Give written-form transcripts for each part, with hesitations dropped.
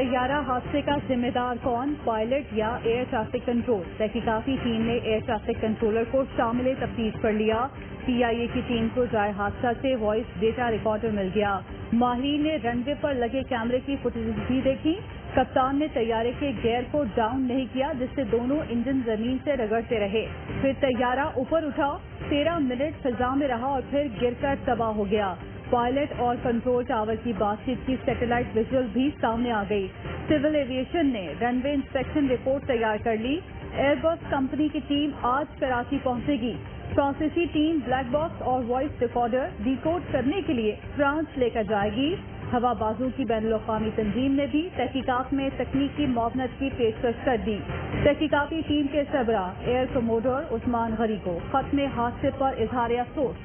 तैयारा हादसे का जिम्मेदार कौन, पायलट या एयर ट्रैफिक कंट्रोल? तहकीकाती टीम ने एयर ट्रैफिक कंट्रोलर को शामिल तफ्तीश कर लिया। PIA की टीम को जाए हादसा से वॉइस डेटा रिकॉर्डर मिल गया। माहिरीन ने रनवे पर लगे कैमरे की फुटेज भी देखी। कप्तान ने तैयारे के गियर को डाउन नहीं किया, जिससे दोनों इंजन जमीन से रगड़ते रहे। फिर तैयारा ऊपर उठा, 13 मिनट फिजा में रहा और फिर गिरकर तबाह हो गया। पायलट और कंट्रोल टावर की बातचीत की सैटेलाइट विजुअल भी सामने आ गई। सिविल एविएशन ने रनवे इंस्पेक्शन रिपोर्ट तैयार कर ली। एयरबस कंपनी की टीम आज कराची पहुंचेगी। फ्रांसीसी टीम ब्लैक बॉक्स और वॉइस रिकॉर्डर डिकोड करने के लिए फ्रांस लेकर जाएगी। हवाबाजों की बैनुल-अक़वामी तंजीम ने भी तहकीकात में तकनीकी मुआवनत की पेशकश कर दी। तहकीकाती टीम के सरबरा एयर कमोडोर उस्मान गनी को खत में हादसे पर इजहार अफसोस।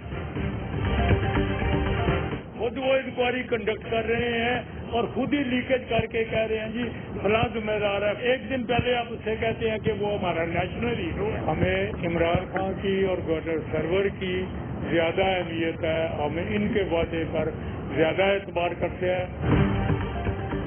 खुद वो इंक्वायरी कंडक्ट कर रहे हैं और खुद ही लीकेज करके कह रहे हैं जी फलां जिम्मेदार है। एक दिन पहले आप उससे कहते हैं कि वो हमारा नेशनल हीरो है। हमें इमरान खान की और गवर्नर सरवर की ज्यादा अहमियत है। हमें इनके वादे पर ज्यादा एतबार करते हैं।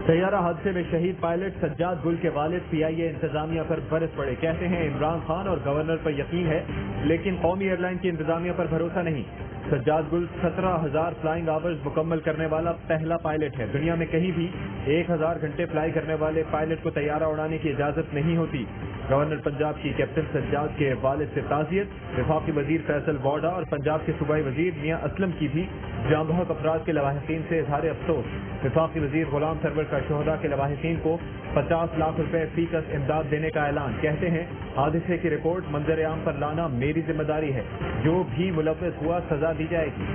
तैयारा हादसे में शहीद पायलट सज्जाद गुल के वालिद PIA इंतजामिया पर बरस पड़े। कहते हैं इमरान खान और गवर्नर पर यकीन है, लेकिन कौमी एयरलाइन की इंतजामिया पर भरोसा नहीं। सज्जाद गुल 17,000 फ्लाइंग आवर्स मुकम्मल करने वाला पहला पायलट है। दुनिया में कहीं भी 1,000 घंटे फ्लाई करने वाले पायलट को तैयारा उड़ाने की इजाजत नहीं होती। गवर्नर पंजाब की कैप्टन सज्जाद के वालिद से ताज़ियत। वफाकी वजीर फैसल वाडा और पंजाब के सूबाई वजीर मियां असलम की भी जाँ बहक अफराद के लवाहिकीन से इजहार अफसोस। वफाकी वजीर गुलाम सरवर का शोहदा के लवाहिकीन को 50 लाख रुपए फीकस इमदाद देने का ऐलान। कहते हैं हादसे की रिपोर्ट मंजर आम पर लाना मेरी जिम्मेदारी है। जो भी मुलव्वस हुआ सजा दी जाएगी।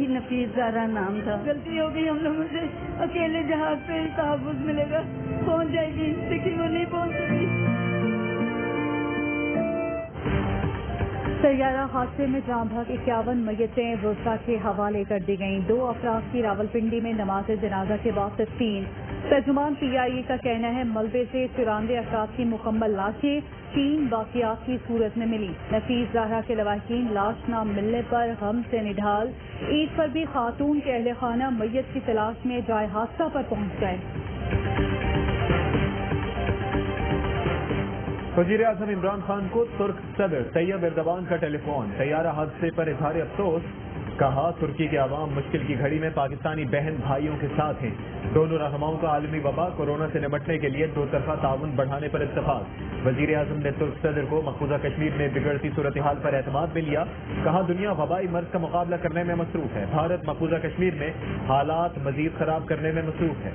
नफीस ज़ारा नाम था। गलती हो गई हम लोगों से। अकेले जहाज पे तहफ़्फ़ुज़ मिलेगा, पहुंच जाएगी, लेकिन वो नहीं पहुंच सकी। तैयारा हादसे में जाँ बहक 51 मैयतें वज़ा के हवाले कर दी गईं। 2 अफराद की रावलपिंडी में नमाज जनाजा के बाद तदफीन। तर्जुमान PIA का कहना है मलबे से 94 अफराद की मुकम्मल लाशें 3 बाकियात की सूरत में मिली। नफीस ज़ाहरा के लवाहिकीन लाश न मिलने पर गम से निढाल। ईद पर भी खातून के अहले खाना मैयत की तलाश में जाए हादसा पर पहुंच गए। वज़ीर आज़म इमरान खान को तुर्क सदर तैयब एर्दोगान का टेलीफोन। तैयारा हादसे पर इजहार अफसोस। कहा तुर्की के अवाम मुश्किल की घड़ी में पाकिस्तानी बहन भाइयों के साथ हैं। दोनों रहनुमाओं का आलमी वबा कोरोना से निपटने के लिए 2 तरफा ताउन बढ़ाने पर इत्तफाक। वज़ीर आज़म ने तुर्क सदर को मकबूजा कश्मीर में बिगड़ती सूरत हाल पर एतमाद में लिया। कहा दुनिया वबाई मर्ज का मुकाबला करने में मसरूफ है। भारत मकबूजा कश्मीर में हालात मजीद खराब करने में मसरूफ है।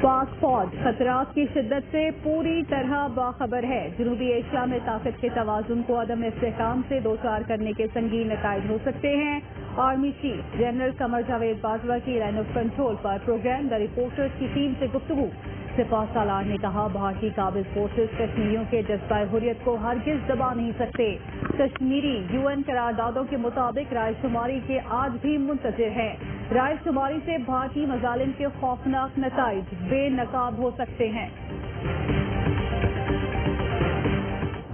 पाक फौज खतरात की शिद्दत से पूरी तरह बाखबर है। जनूबी एशिया में ताकत के तवाजुन को अदम इस्तेहकाम से दो चार करने के संगीन नताइज हो सकते हैं। Army chief general Qamar Javed Bajwa की लाइन ऑफ कंट्रोल पर प्रोग्राम द रिपोर्टर्स की टीम से गुफ्तगू। सिपाह सालार ने कहा भारतीय काबिज फोर्सेज कश्मीरियों के जज्बा हुर्रियत को हरगिज दबा नहीं सकते। कश्मीरी UN करारदादों के मुताबिक रायशुमारी के आज भी मुंतजिर है। रायशुमारी से भारतीय मजालिम के खौफनाक नताइज बेनकाब हो सकते हैं।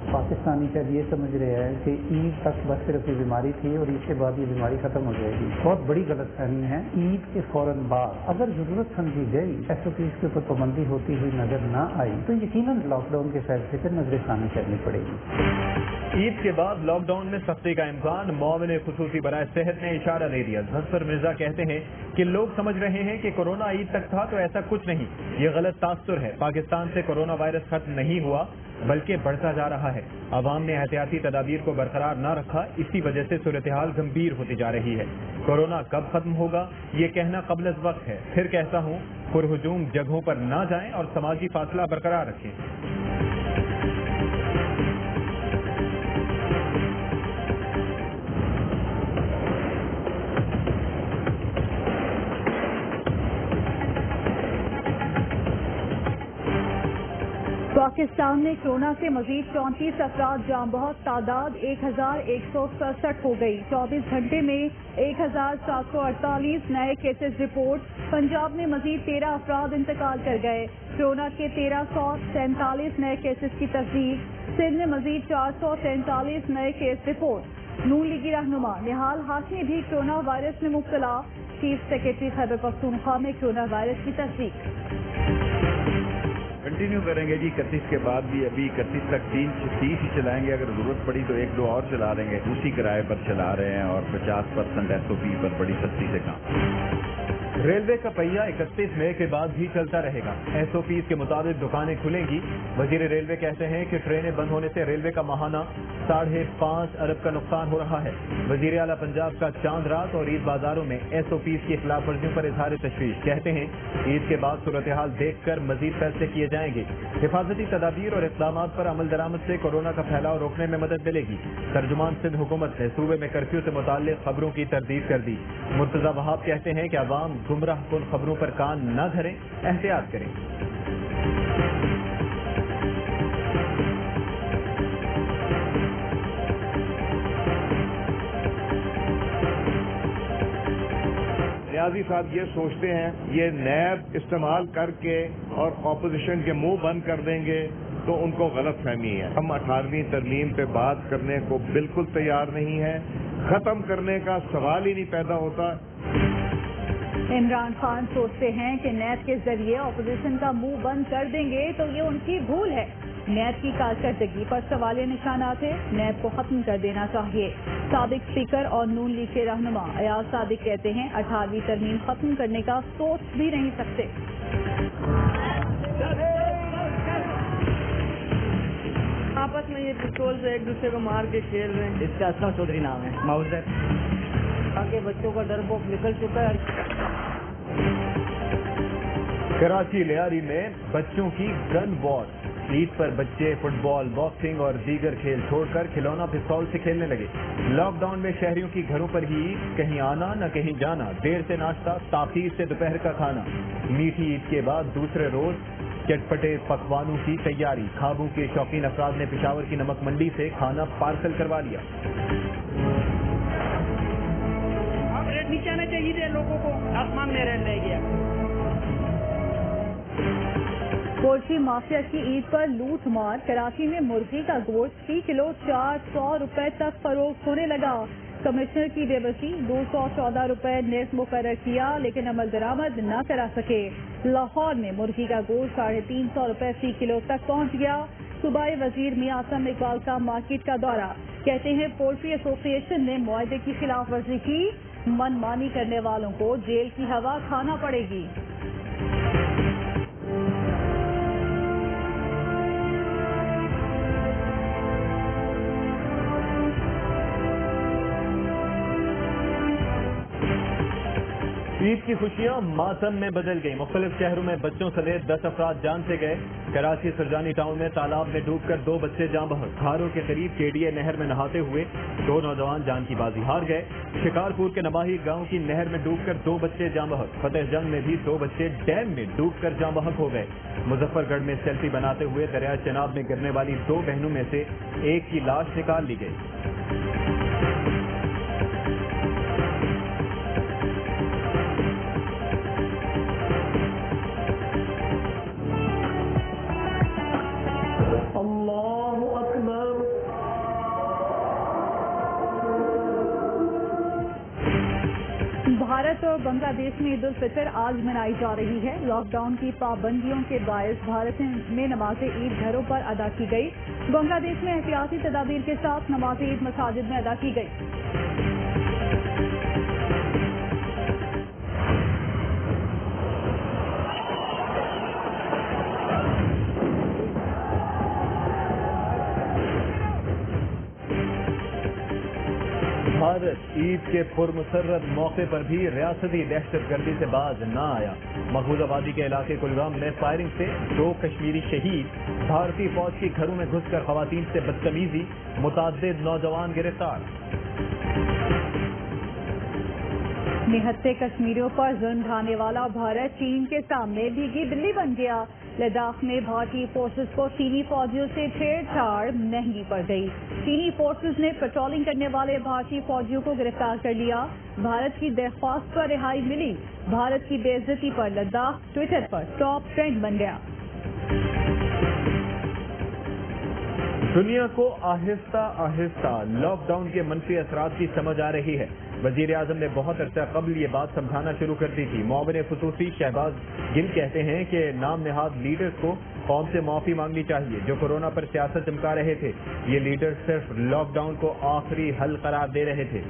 पाकिस्तानी शायद ये समझ रहे हैं कि ईद तक बस सिर्फ ये बीमारी थी और ईद के बाद ये बीमारी खत्म हो जाएगी। बहुत बड़ी गलतफहमी है। ईद के फौरन बाद अगर जरूरत समझी गई SOPs के ऊपर पाबंदी होती हुई नजर न आई तो यकीनन लॉकडाउन के फैसले पर नजरसानी करनी पड़ेगी। ईद के बाद लॉकडाउन में सख्ती का इम्कान। मुआविन खुसूसी बराए सेहत ने इशारा दे दिया। जफर मिर्जा कहते हैं कि लोग समझ रहे हैं कि कोरोना ईद तक था, तो ऐसा कुछ नहीं। ये गलत तासुर है। पाकिस्तान से कोरोना वायरस खत्म नहीं हुआ बल्कि बढ़ता जा रहा है। अवाम ने एहतियाती तदाबीर को बरकरार न रखा, इसी वजह से सूरत हाल गंभीर होती जा रही है। कोरोना कब खत्म होगा ये कहना कबल अज़ वक्त है। फिर कहता हूँ पुरहुजूम जगहों पर न जाएं और समाजी फासला बरकरार रखें। پاکستان میں کورونا سے مزید 34 افراد جاں بحق، تعداد 1167 ہو گئی۔ 24 گھنٹے میں 1748 نئے کیسز رپورٹ۔ پنجاب میں مزید 13 افراد انتقال کر گئے۔ کورونا کے 1347 نئے کیسز کی تصدیق۔ سندھ میں مزید 443 نئے کیس رپورٹ۔ نون لیگی رہنما نہال ہاشمی بھی کورونا وائرس میں مبتلا۔ چیف سیکرٹری خیبر پختونخوا میں کورونا وائرس کی تصدیق۔ کنٹینیو کریں گے جی، 31 کے بعد بھی ابھی 31 تک 30 ہی چلائیں گے، اگر ضرورت پڑی تو 1-2 اور چلا دیں گے۔ اسی کرائے پر چلا رہے ہیں اور 50% SOP پر بڑی سختی سے کام۔ ریلوے کا پہیہ 31 مئی کے بعد بھی چلتا رہے گا۔ SOPs کے مطابق دکانیں کھلیں گی۔ وزیر ریلوے کہتے ہیں کہ ٹرینیں بند ہونے سے ریلوے کا ماہانہ 5.5 ارب کا نقصان ہو رہا ہے۔ وزیر اعلیٰ پنجاب کا چاند رات اور عید بازاروں میں SOPs کی خلاف ورزیوں پر اظہار تشویش۔ کہتے ہیں عید کے بعد صورتحال دیکھ کر مزید فیصلے کیے جائیں گے۔ حفاظتی تدابیر اور اقدامات پر عمل درآمد سے کورونا کا پھیلاؤ روکنے میں مدد ملے گی۔ ترجمان سندھ حکومت نے صوبے میں کرفیو سے متعلق خبروں کی تردید کر دی۔ مرتضی وہاب کہتے ہیں کہ عوام گمراہ کن خبروں پر کان نہ دھریں، احتیاط کریں۔ نیازی صاحب یہ سوچتے ہیں یہ نیب استعمال کر کے اور اپوزیشن کے منہ بند کر دیں گے تو ان کو غلط فہمی ہے۔ ہم 18ویں ترمیم پہ بات کرنے کو بالکل تیار نہیں ہیں، ختم کرنے کا سوال ہی نہیں پیدا ہوتا۔ عمران خان سوچتے ہیں کہ نیب کے ذریعے اپوزیشن کا منہ بند کر دیں گے تو یہ ان کی بھول ہے۔ نیب کی کارکردگی پر سوالیہ نشانات ہیں، نیب کو ختم کر دینا چاہیے۔ سابق اسپیکر اور نون لیگ کے رہنما ایاز صادق کہتے ہیں 18ویں ترمیم ختم کرنے کا سوچ بھی نہیں سکتے۔ آپس میں یہ پستول سے ایک دوسرے کو مار کے کھیل رہے ہیں۔ اس کا اسلم چودھری نام ہے، معذر آگے بچوں کا ڈر خوف نکل چکا ہے۔ کراچی لیاری میں بچوں کی گن وار۔ عید پر بچے فٹ بال، باکسنگ اور دیگر کھیل چھوڑ کر کھلونا پستول سے کھیلنے لگے۔ لاک ڈاؤن میں شہریوں کی گھروں پر ہی کہیں آنا نہ کہیں جانا، دیر سے ناشتہ، تاخیر سے دوپہر کا کھانا۔ میٹھی عید کے بعد دوسرے روز چٹپٹے پکوانوں کی تیاری۔ کھابوں کے شوقین افراد نے پشاور کی نمک منڈی سے کھانا پارسل کروا لیا۔ اب ریٹ نیچے آنا چاہیے تھے لوگوں کو، آسمان میں ریٹ رہ گیا۔ پولٹری مافیا کی عید پر لوٹ مار۔ کراچی میں مرغی کا گوشت فی کلو 400 روپے تک فروخت ہونے لگا۔ کمشنر کی بے بسی 214 روپے نیز مقرر کیا لیکن عمل درآمد نہ کرا سکے۔ لاہور میں مرغی کا گوشت 350 روپے فی کلو تک پہنچ گیا۔ صوبائی وزیر میاں اعظم اقبال کا مارکیٹ کا دورہ۔ کہتے ہیں پولٹری ایسوسی ایشن نے معاہدے کی خلاف ورزی کی، من مانی کرنے والوں کو جیل کی ہوا کھانا پڑے گی۔ عید کی خوشیاں ماتم میں بدل گئی۔ مختلف شہروں میں بچوں سمیت 10 افراد جان سے گئے۔ کراچی سرجانی ٹاؤن میں تالاب میں ڈوب کر 2 بچے جاں بحق۔ کھاروں کے قریب KDA نہر میں نہاتے ہوئے 2 نوجوان جان کی بازی ہار گئے۔ شکارپور کے نواحی گاؤں کی نہر میں ڈوب کر 2 بچے جاں بحق۔ فتح جنگ میں بھی 2 بچے ڈیم میں ڈوب کر جاں بحق ہو گئے۔ مظفر گڑھ میں سیلفی بناتے ہوئے دریائے چناب میں گرنے والی 2 بہنوں میں سے ایک کی لاش نکال لی گئی۔ بھارت اور بنگلہ دیش میں عید الفطر آج منائی جا رہی ہے۔ لاک ڈاؤن کی پابندیوں کے باعث بھارت میں نماز عید گھروں پر ادا کی گئی۔ بنگلہ دیش میں احتیاطی تدابیر کے ساتھ نماز عید مساجد میں ادا کی گئی۔ بھارت عید کے پرمسرت موقع پر بھی ریاستی دہشت گردی سے باز نہ آیا۔ مقبوضہ وادی کے علاقے کلگام میں فائرنگ سے 2 کشمیری شہید۔ بھارتی فوج کے گھروں میں گھس کر خواتین سے بدتمیزی، متعدد نوجوان گرفتار۔ نہتے کشمیریوں پر ظلم ڈھانے والا بھارت چین کے سامنے بھیگی بلی بن گیا۔ लद्दाख में भारतीय फोर्सेस को चीनी फौजियों से छेड़छाड़ महंगी पड़ गई। चीनी फोर्सेस ने पेट्रोलिंग करने वाले भारतीय फौजियों को गिरफ्तार कर लिया। भारत की दरख्वास्त पर रिहाई मिली। भारत की बेइज्जती पर लद्दाख ट्विटर पर टॉप ट्रेंड बन गया। दुनिया को आहिस्ता आहिस्ता लॉकडाउन के मंफी असरात की समझ आ रही है। वजीर आजम ने बहुत अरसा कबल ये बात समझाना शुरू कर दी थी। मुआविन खुसूसी शहबाज गिल कहते हैं कि नाम नहाद लीडर्स को कौम से माफी मांगनी चाहिए जो कोरोना पर सियासत चमका रहे थे। ये लीडर्स सिर्फ लॉकडाउन को आखिरी हल करार दे रहे थे।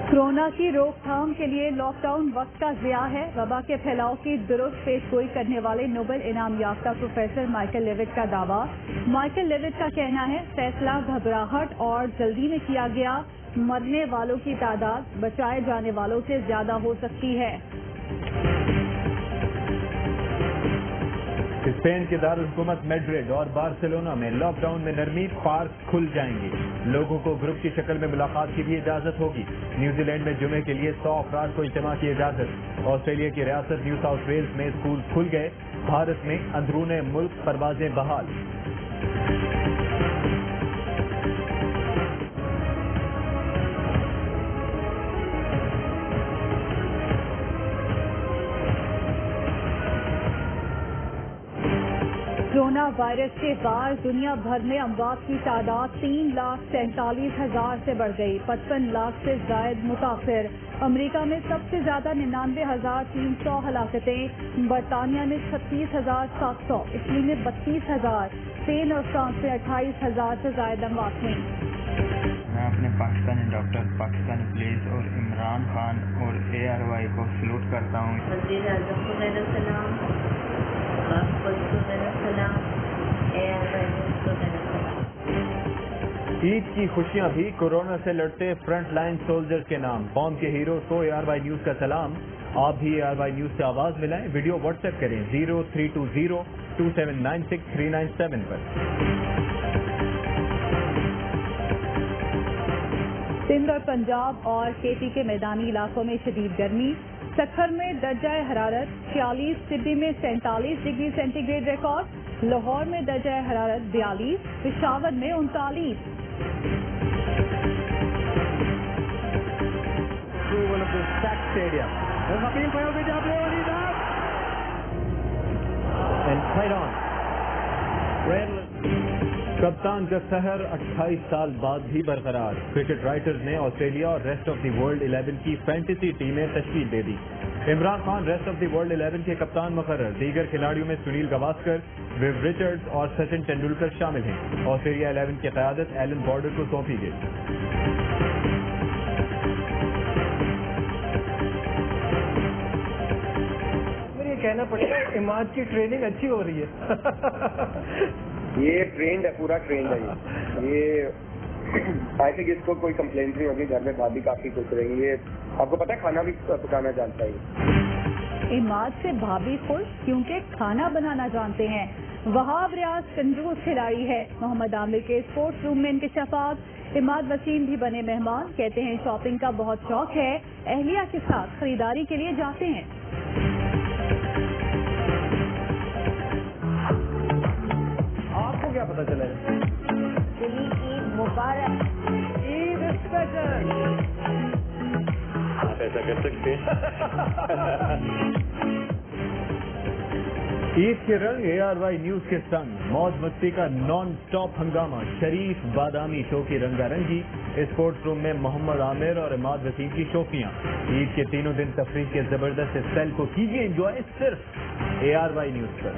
कोरोना की रोकथाम के लिए लॉकडाउन वक्त का ज़िया है। वबा के फैलाव की दुरुस्त पेशगोई करने वाले नोबेल इनाम याफ्ता प्रोफेसर माइकल लेविट का दावा। माइकल लेविट का कहना है फैसला घबराहट और जल्दी में किया गया। मरने वालों की तादाद बचाए जाने वालों से ज्यादा हो सकती है। स्पेन के दारुल-हुकूमत मैड्रिड और बार्सिलोना में लॉकडाउन में नरमी, पार्क खुल जाएंगे। लोगों को ग्रुप की शक्ल में मुलाकात की भी इजाजत होगी। न्यूजीलैंड में जुमे के लिए 100 अफराद को इज्तिमा की इजाजत। ऑस्ट्रेलिया की रियासत न्यू साउथ वेल्स में स्कूल खुल गए। भारत में अंदरूने मुल्क परवाजें बहाल। कोरोना वायरस के बाद दुनिया भर में अमवात की तादाद 3,47,000 से बढ़ गई। 55 लाख से जायद मुतासिर। अमेरिका में सबसे ज्यादा 99,300 हलाकतें। बरतानिया में 36,700। इटली में 32,000। स्पेन और फ्रांस में 28,000 से जायद अमवात हुई। मैं अपने पाकिस्तानी डॉक्टर, पाकिस्तानी पुलिस और इमरान खान और ARY को सलूट करता हूँ। वज़ीर आज़म को मेरा सलाम, पुलिस को मेरा सलाम, ARY को मेरा सलाम। ईद की खुशियां भी कोरोना से लड़ते फ्रंट लाइन सोल्जर्स के नाम। कौम के हीरोज को ARY न्यूज का सलाम। आप भी ARY न्यूज से आवाज मिलाएं। वीडियो व्हाट्सएप करें 032027963997 पर। सिंध और पंजाब और KP के मैदानी इलाकों में शदीद गर्मी। सखर में दर्जा हरारत 46, टिब्बी में 47 डिग्री सेंटीग्रेड रिकॉर्ड। लाहौर में दर्जा हरारत 42, पेशावर में 39। कप्तान का सहर 28 साल बाद भी बरकरार। क्रिकेट राइटर्स ने ऑस्ट्रेलिया और रेस्ट ऑफ द वर्ल्ड 11 की फैंटेसी टीमें तशकील दे दी। Imran Khan rest of the world 11 के कप्तान मुकर्रर। दीगर खिलाड़ियों में सुनील गावस्कर, विव रिचर्ड्स और सचिन तेंदुलकर शामिल हैं। ऑस्ट्रेलिया 11 की क़यादत एलन बॉर्डर को सौंपी गई। कहना पड़ेगा इमाद की ट्रेनिंग अच्छी हो रही है। ये ट्रेंड है, पूरा ट्रेंड है। ये आई थिंक इसको कोई कंप्लेंट नहीं होगी। घर में भाभी काफी खुश रहेंगी। ये आपको पता है खाना भी पकाना जानता है। इमाद से भाभी खुश क्योंकि खाना बनाना जानते हैं। वहाब रियाज कंजूस खिलाड़ी है। मोहम्मद आमिर के स्पोर्ट्स रूम में इंकशाफात। इमाद वसीम भी बने मेहमान। कहते हैं शॉपिंग का बहुत शौक है। अहलिया के साथ खरीदारी के लिए जाते हैं। आपको क्या पता चला है? ईद मुबारक। ईद स्पेशल। आप ऐसा कर सकते हैं। ईद के रंग ARY न्यूज के संग मौज मस्ती का नॉन स्टॉप हंगामा। शरीफ बादामी शो की रंगारंगी। स्पोर्ट्स रूम में मोहम्मद आमिर और इमाद वसीम की शोखियां। ईद के तीनों दिन तफरीह के जबरदस्त स्टाइल को कीजिए एंजॉय सिर्फ ARY न्यूज पर।